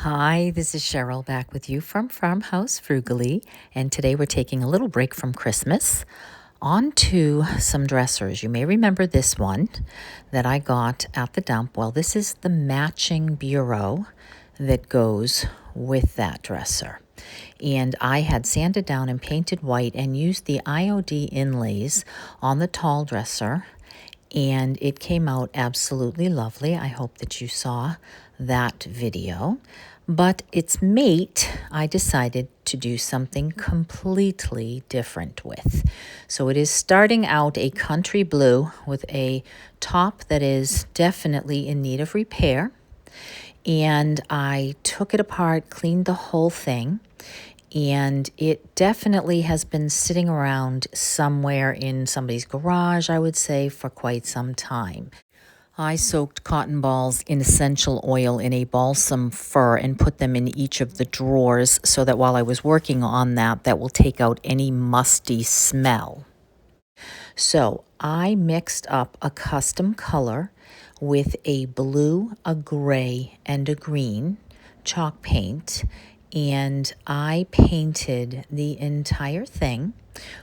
Hi, this is Cheryl back with you from Farmhouse Frugally, and today we're taking a little break from Christmas on to some dressers. You may remember this one that I got at the dump. Well, this is the matching bureau that goes with that dresser. And I had sanded down and painted white and used the IOD inlays on the tall dresser, and it came out absolutely lovely. I hope that you saw that video. But its mate, I decided to do something completely different with. So it is starting out a country blue with a top that is definitely in need of repair. And I took it apart, cleaned the whole thing, and it definitely has been sitting around somewhere in somebody's garage, I would say, for quite some time. I soaked cotton balls in essential oil in a balsam fir and put them in each of the drawers so that while I was working on that will take out any musty smell. So I mixed up a custom color with a blue, a gray, and a green chalk paint, and I painted the entire thing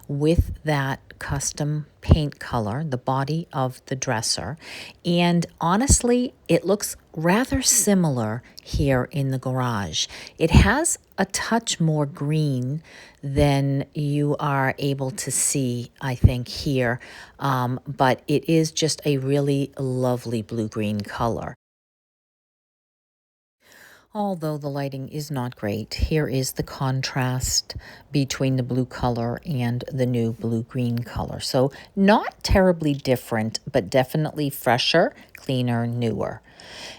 with that custom paint color, the body of the dresser. And honestly, it looks rather similar here in the garage. It has a touch more green than you are able to see, I think, here, but it is just a really lovely blue-green color. Although the lighting is not great, here is the contrast between the blue color and the new blue-green color. So not terribly different, but definitely fresher, cleaner, newer.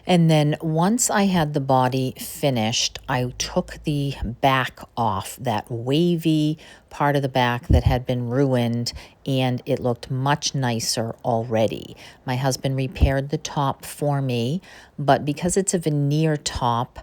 And then once I had the body finished, I took the back off, that wavy part of the back that had been ruined, and it looked much nicer already. My husband repaired the top for me, but because it's a veneer top,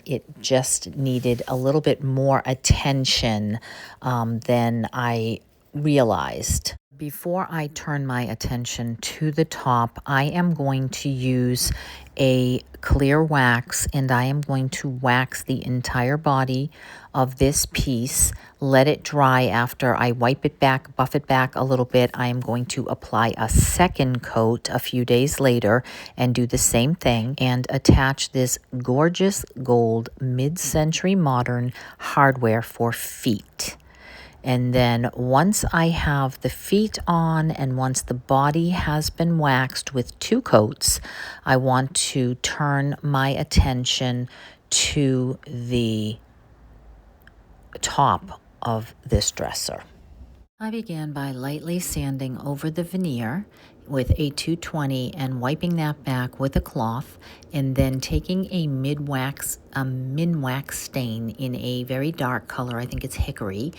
it just needed a little bit more attention than I realized. Before I turn my attention to the top, I am going to use a clear wax, and I am going to wax the entire body of this piece, let it dry. After I wipe it back, buff it back a little bit, I am going to apply a second coat a few days later and do the same thing and attach this gorgeous gold mid-century modern hardware for feet. And then once I have the feet on and once the body has been waxed with 2 coats, I want to turn my attention to the top of this dresser. I began by lightly sanding over the veneer with a 220 and wiping that back with a cloth, and then taking a min-wax stain in a very dark color, I think it's hickory,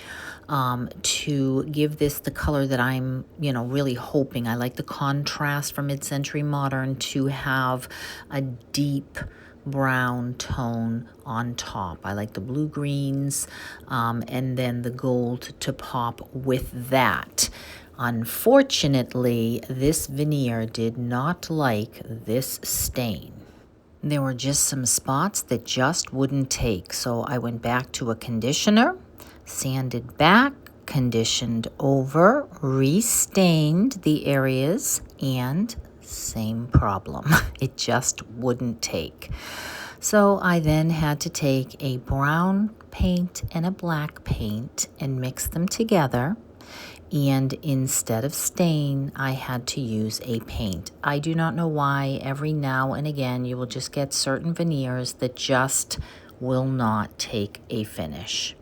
to give this the color that I'm, really hoping. I like the contrast from mid-century modern to have a deep brown tone on top. I like the blue greens and then the gold to pop with that. Unfortunately, this veneer did not like this stain. There were just some spots that just wouldn't take, so I went back to a conditioner, sanded back, conditioned over, restained the areas, and same problem. It just wouldn't take. So I then had to take a brown paint and a black paint and mix them together. And instead of stain, I had to use a paint. I do not know why. Every now and again, you will just get certain veneers that just will not take a finish.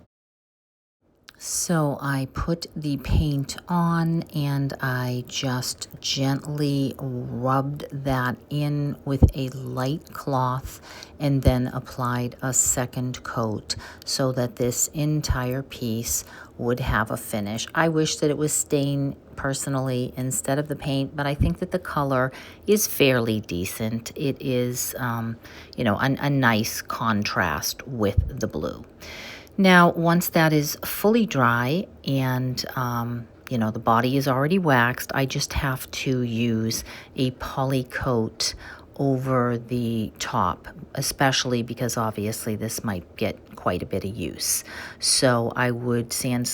So I put the paint on and I just gently rubbed that in with a light cloth and then applied a second coat so that this entire piece would have a finish. I wish that it was stain personally instead of the paint, but I think that the color is fairly decent. It is, a nice contrast with the blue. Now, once that is fully dry and, the body is already waxed, I just have to use a poly coat over the top, especially because obviously this might get quite a bit of use. So I would sand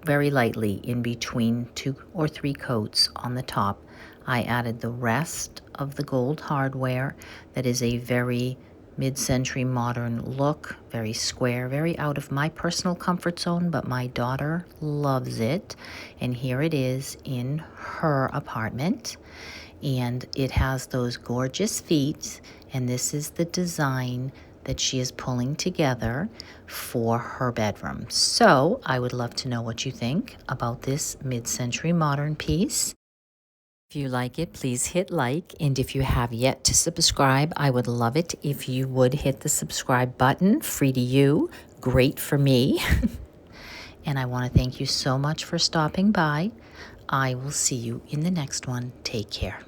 very lightly in between 2 or 3 coats on the top. I added the rest of the gold hardware that is a very mid-century modern look, very square, very out of my personal comfort zone, but my daughter loves it. And here it is in her apartment. And it has those gorgeous feet, and this is the design that she is pulling together for her bedroom. So I would love to know what you think about this mid-century modern piece. If you like it, please hit like, and if you have yet to subscribe, I would love it if you would hit the subscribe button. Free to you, great for me. And I want to thank you so much for stopping by. I will see you in the next one. Take care.